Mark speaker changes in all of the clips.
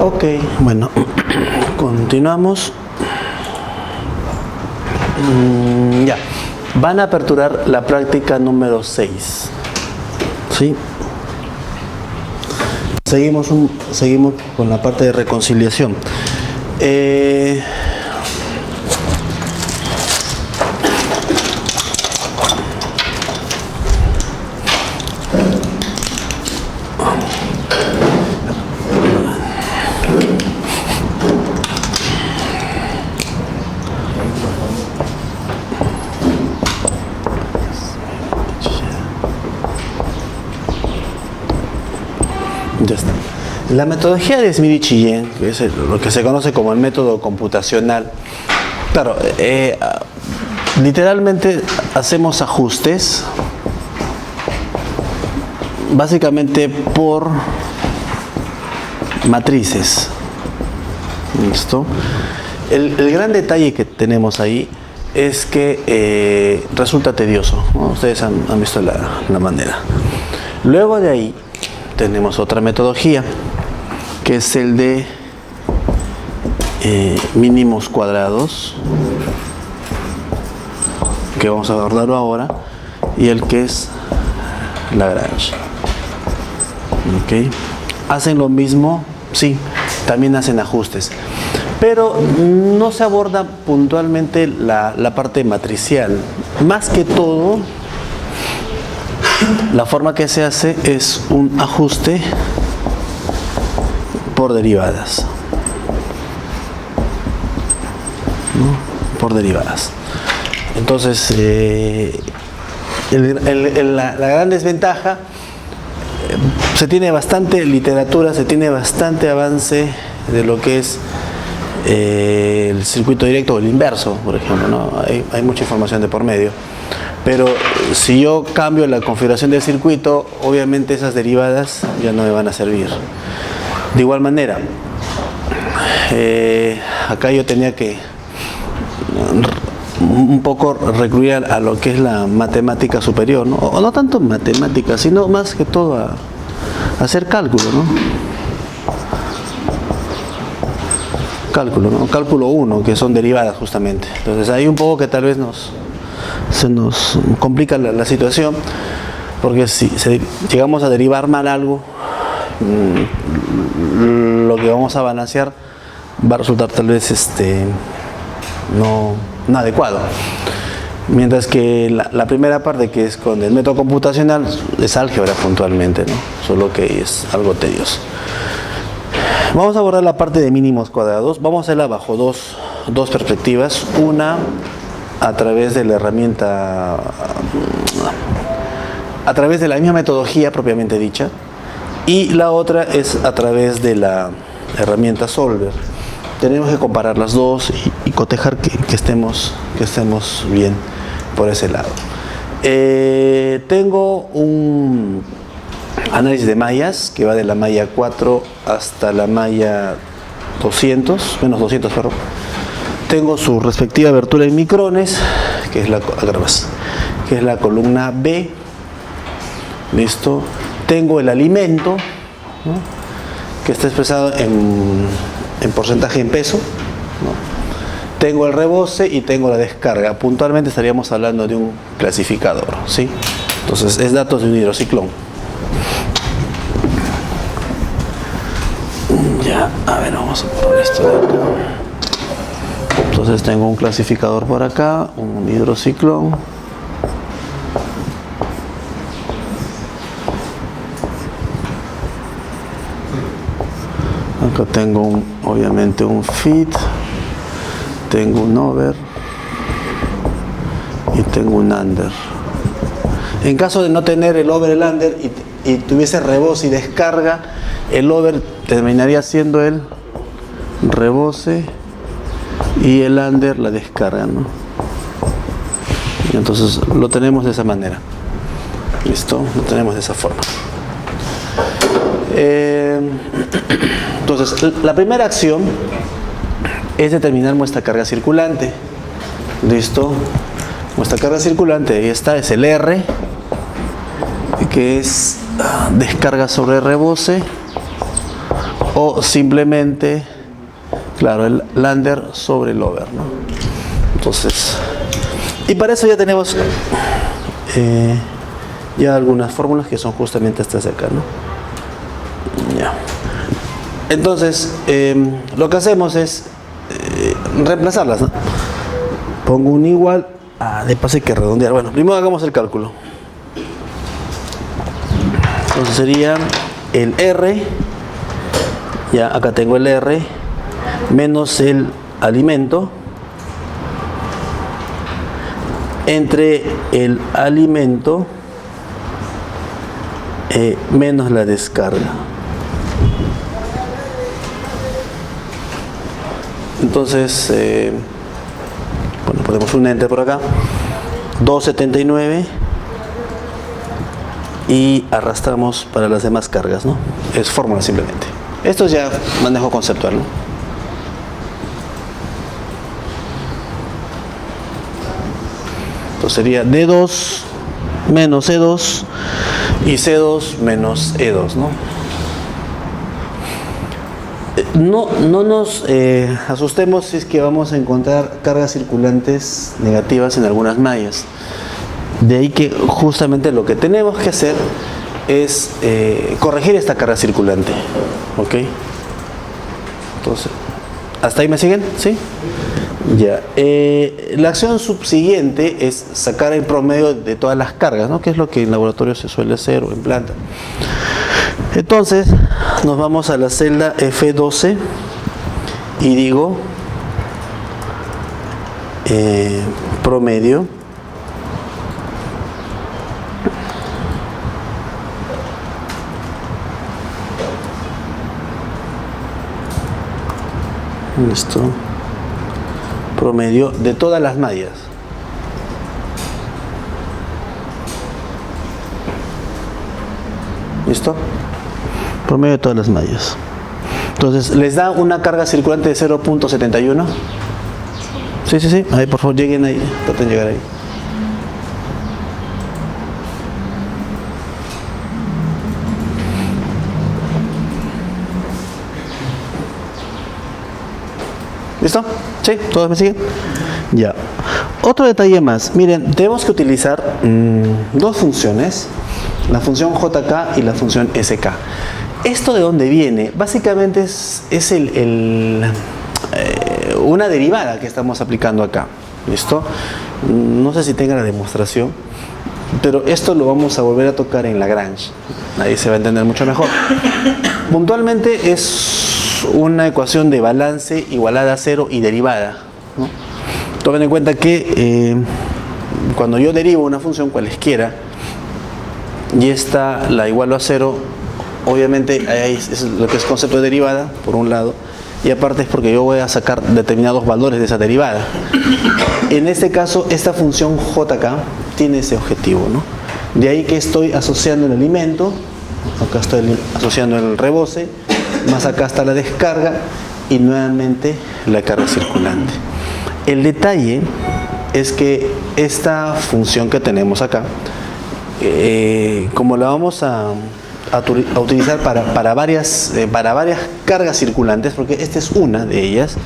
Speaker 1: Ok, bueno, continuamos. Ya, van a aperturar la práctica número 6. ¿Sí? Seguimos con la parte de reconciliación. Ya está. La metodología de Smith-Cheyenne, que es lo que se conoce como el método computacional, claro, literalmente hacemos ajustes básicamente por matrices. ¿Listo? El gran detalle que tenemos ahí es que resulta tedioso, ¿no? Ustedes han visto la manera. Luego de ahí tenemos otra metodología, que es el de mínimos cuadrados, que vamos a abordarlo ahora, y el que es Lagrange. ¿Okay? ¿Hacen lo mismo? Sí, también hacen ajustes, pero no se aborda puntualmente la parte matricial. Más que todo, la forma que se hace es un ajuste por derivadas, ¿no? Por derivadas. Entonces, la gran desventaja, se tiene bastante literatura, se tiene bastante avance de lo que es el circuito directo o el inverso, por ejemplo, ¿no? Hay mucha información de por medio. Pero si yo cambio la configuración del circuito, obviamente esas derivadas ya no me van a servir. De igual manera, acá yo tenía que un poco recurrir a lo que es la matemática superior, ¿no? O no tanto matemática, sino más que todo a hacer cálculo, ¿no? Cálculo 1, que son derivadas justamente. Entonces ahí un poco que tal vez se nos complica la situación, porque si llegamos a derivar mal algo, lo que vamos a balancear va a resultar tal vez no adecuado. Mientras que la primera parte, que es con el método computacional, es álgebra puntualmente, ¿no? Solo que es algo tedioso. Vamos a abordar la parte de mínimos cuadrados. Vamos a hacerla bajo dos perspectivas. Una a través de la herramienta, a través de la misma metodología propiamente dicha, y la otra es a través de la herramienta Solver. Tenemos que comparar las dos y cotejar que estemos bien por ese lado. Tengo un análisis de mallas que va de la malla 4 hasta la malla 200, menos 200, perdón. Tengo su respectiva abertura en micrones, que es la columna B. Listo. Tengo el alimento, ¿no?, que está expresado en porcentaje en peso, ¿no? Tengo el rebose y tengo la descarga. Puntualmente estaríamos hablando de un clasificador, ¿sí? Entonces es datos de un hidrociclón. Ya, a ver, vamos a poner esto de acá. Entonces tengo un clasificador por acá, un hidrociclón. Acá tengo obviamente un feed, tengo un over y tengo un under. En caso de no tener el over, el under y tuviese rebose y descarga, el over terminaría siendo el rebose y el under la descarga, ¿no? Y entonces lo tenemos de esa manera. ¿Listo? Lo tenemos de esa forma. Entonces, la primera acción es determinar nuestra carga circulante. ¿Listo? Nuestra carga circulante, ahí está, es el R, que es descarga sobre rebose o simplemente, claro, el under sobre el over, ¿no? Entonces, y para eso ya tenemos ya algunas fórmulas que son justamente estas de acá, ¿no? Ya. Entonces, lo que hacemos es reemplazarlas, ¿no? Pongo un igual, de paso hay que redondear. Bueno, primero hagamos el cálculo. Entonces sería el R, ya acá tengo el R, menos el alimento, entre el alimento menos la descarga. Entonces, bueno, ponemos un enter por acá, 279, y arrastramos para las demás cargas, ¿no? Es fórmula simplemente. Esto es ya manejo conceptual, ¿no? Entonces sería D2 menos E2 y C2 menos E2, ¿no? No nos asustemos si es que vamos a encontrar cargas circulantes negativas en algunas mallas. De ahí que justamente lo que tenemos que hacer es corregir esta carga circulante. ¿Ok? Entonces, ¿hasta ahí me siguen? ¿Sí? Ya. La acción subsiguiente es sacar el promedio de todas las cargas, ¿no? Que es lo que en laboratorio se suele hacer o en planta. Entonces, nos vamos a la celda F12 y digo promedio listo, promedio de todas las mallas. ¿Listo? Promedio de todas las mallas. Entonces, ¿les da una carga circulante de 0.71? Sí. Ahí, por favor, lleguen ahí. Traten de llegar ahí. ¿Listo? ¿Sí? ¿Todos me siguen? Ya. Otro detalle más. Miren, tenemos que utilizar dos funciones. La función JK y la función SK. ¿Esto de dónde viene? Básicamente es una derivada que estamos aplicando acá. ¿Listo? No sé si tenga la demostración, pero esto lo vamos a volver a tocar en Lagrange. Ahí se va a entender mucho mejor. Puntualmente es una ecuación de balance igualada a cero y derivada, ¿no? Tomen en cuenta que cuando yo derivo una función cualesquiera y esta la igualo a cero, obviamente ahí es lo que es concepto de derivada, por un lado, y aparte es porque yo voy a sacar determinados valores de esa derivada. En este caso, esta función JK tiene ese objetivo, ¿no? De ahí que estoy asociando el alimento, acá estoy asociando el rebose, más acá está la descarga y nuevamente la carga circulante. El detalle es que esta función que tenemos acá, como la vamos a utilizar para varias cargas circulantes, porque esta es una de ellas,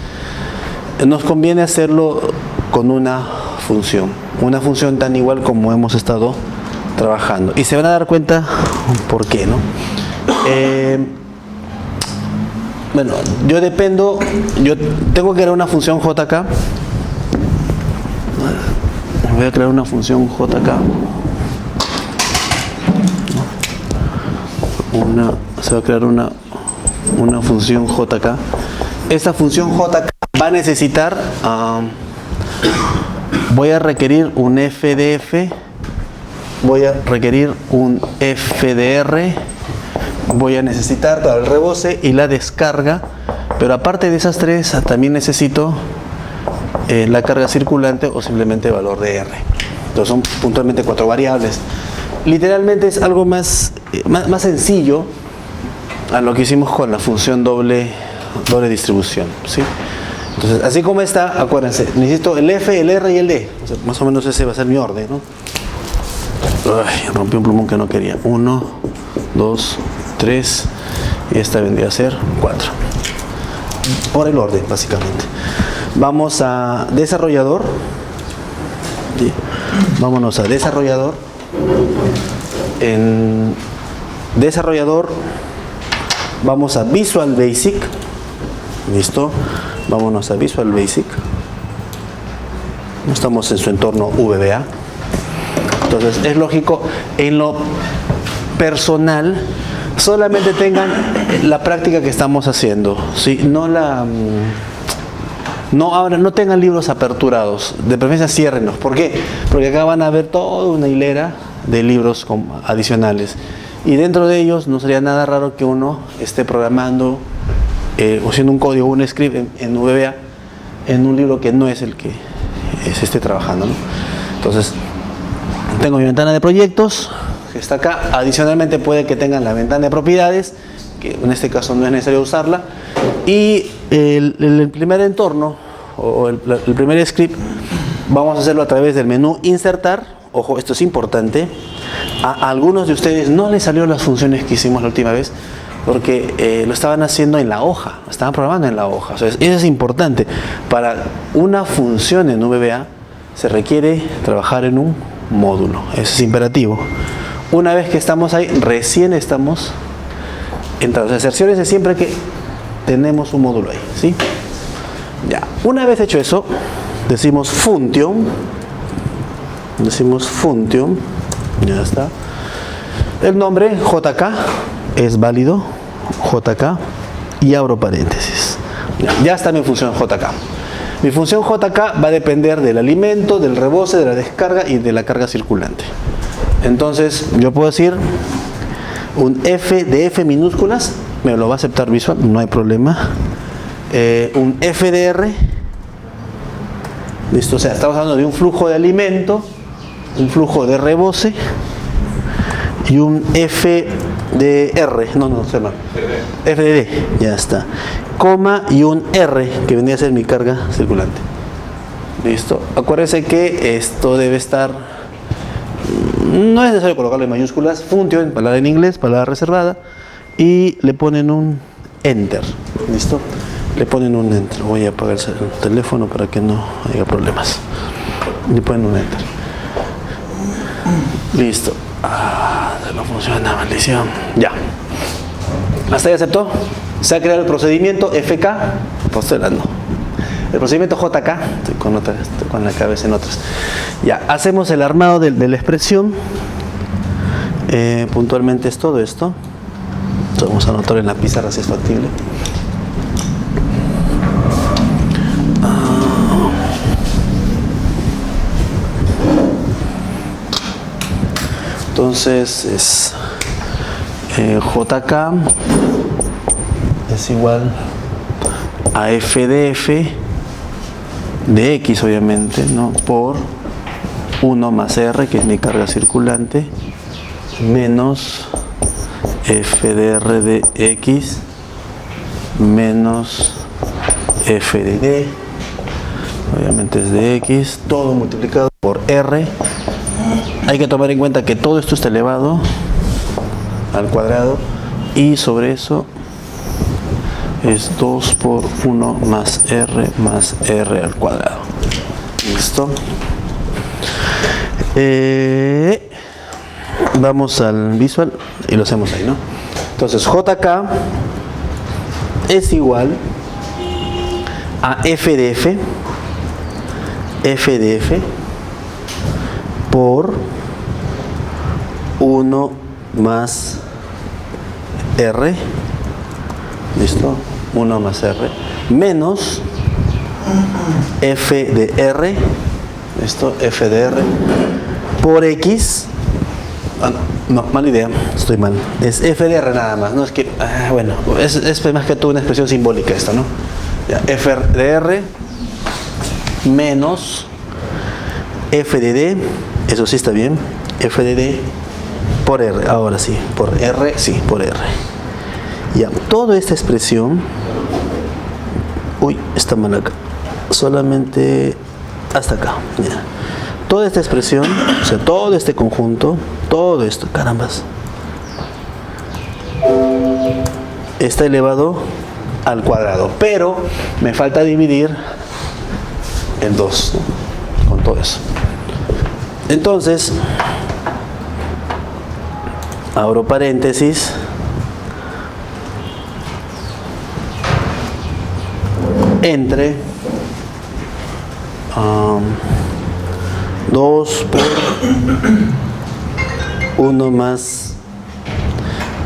Speaker 1: nos conviene hacerlo con una función tan igual como hemos estado trabajando, y se van a dar cuenta por qué, ¿no? Bueno, yo tengo que crear una función JK. Voy a crear una función JK. Se va a crear una función JK. Esta función JK va a necesitar, voy a requerir un FDF, voy a requerir un FDR, voy a necesitar para el rebose y la descarga, pero aparte de esas tres también necesito la carga circulante o simplemente valor de R. Entonces son puntualmente 4 variables. Literalmente es algo más sencillo a lo que hicimos con la función doble distribución, ¿sí? Entonces, así como está, acuérdense, necesito el F, el R y el D. O sea, más o menos ese va a ser mi orden, ¿no? Ay, rompí un plumón que no quería. 1, 2, 3 y esta vendría a ser 4. Por el orden, básicamente. Vamos a desarrollador. ¿Sí? Vámonos a desarrollador. En desarrollador vamos a Visual Basic. ¿Listo? Vámonos a Visual Basic. Estamos en su entorno VBA. Entonces es lógico, en lo personal solamente tengan la práctica que estamos haciendo, ¿sí? No tengan libros aperturados, de preferencia ciérrenlos. ¿Por qué? Porque acá van a ver toda una hilera de libros adicionales, y dentro de ellos no sería nada raro que uno esté programando o haciendo un código, un script en VBA en un libro que no es el que se esté trabajando, ¿no? Entonces tengo mi ventana de proyectos que está acá. Adicionalmente puede que tengan la ventana de propiedades, que en este caso no es necesario usarla, y el primer entorno o el primer script vamos a hacerlo a través del menú insertar. Ojo, esto es importante. A algunos de ustedes no les salieron las funciones que hicimos la última vez porque lo estaban haciendo en la hoja, estaban programando en la hoja. O sea, eso es importante. Para una función en VBA se requiere trabajar en un módulo, eso es imperativo. Una vez que estamos ahí, recién estamos entrando. O sea, cerciórese siempre que tenemos un módulo ahí, ¿sí? Ya, una vez hecho eso, decimos function, ya está. El nombre JK es válido, JK, y abro paréntesis. Ya está mi función JK. Mi función JK va a depender del alimento, del rebose, de la descarga y de la carga circulante. Entonces yo puedo decir un F de F minúsculas, me lo va a aceptar Visual, no hay problema. Un FDR, listo, o sea, estamos hablando de un flujo de alimento, un flujo de rebose y un FDR, FDD, ya está, coma y un R que vendría a ser mi carga circulante. Listo, acuérdense que esto debe estar, no es necesario colocarlo en mayúsculas, function, palabra en inglés, palabra reservada, y le ponen un enter. Listo, le ponen un enter. Voy a apagar el teléfono para que no haya problemas. Le ponen un enter. Listo. No funciona, maldición. Ya. ¿Hasta ahí aceptó? Se ha creado el procedimiento FK. Postergando. El procedimiento JK. Estoy con la cabeza en otras. Ya. Hacemos el armado de la expresión. Puntualmente es todo esto. Vamos a anotar en la pizarra si es factible. Entonces es JK es igual a FDF de X, obviamente, ¿no? Por 1 más R, que es mi carga circulante, menos FDR de X menos F de D, obviamente es de X, todo multiplicado por R. Hay que tomar en cuenta que todo esto está elevado al cuadrado y sobre eso es 2 por 1 más R al cuadrado. ¿Listo? Vamos al Visual y lo hacemos ahí, ¿no? Entonces JK es igual a FDF por 1 más R, ¿listo? 1 más R, menos F de R, ¿listo? F de R por X. No, mala idea, estoy mal. Es FDR nada más, no es que, bueno, es más que todo una expresión simbólica esta, ¿no? Ya, FDR menos FDD, eso sí está bien, FDD por R, ahora sí, por R, sí, por R. Ya, toda esta expresión, uy, está mal acá, solamente hasta acá, ya. Toda esta expresión, o sea, todo este conjunto, todo esto, carambas. está elevado al cuadrado, pero me falta dividir el 2, ¿no? Con todo eso. Entonces, abro paréntesis, entre 2 por 1 más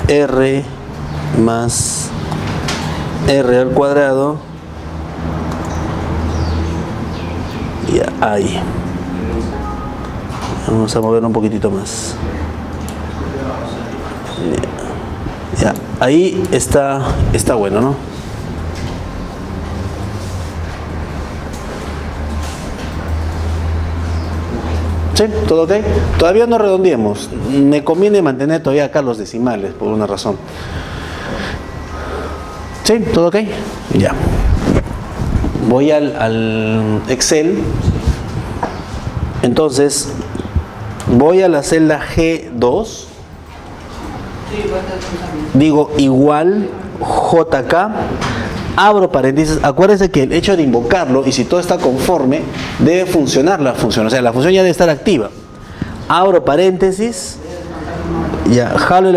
Speaker 1: r más r al cuadrado, ya ahí. Vamos a moverlo un poquitito más. Ya, ahí está bueno, ¿no? ¿Sí? ¿Todo ok? Todavía no redondeemos. Me conviene mantener todavía acá los decimales por una razón. ¿Sí? ¿Todo ok? Ya. Voy al Excel. Entonces, voy a la celda G2. Digo igual JK. Abro paréntesis. Acuérdense que el hecho de invocarlo, y si todo está conforme, debe funcionar la función. O sea, la función ya debe estar activa. Abro paréntesis. Ya, jalo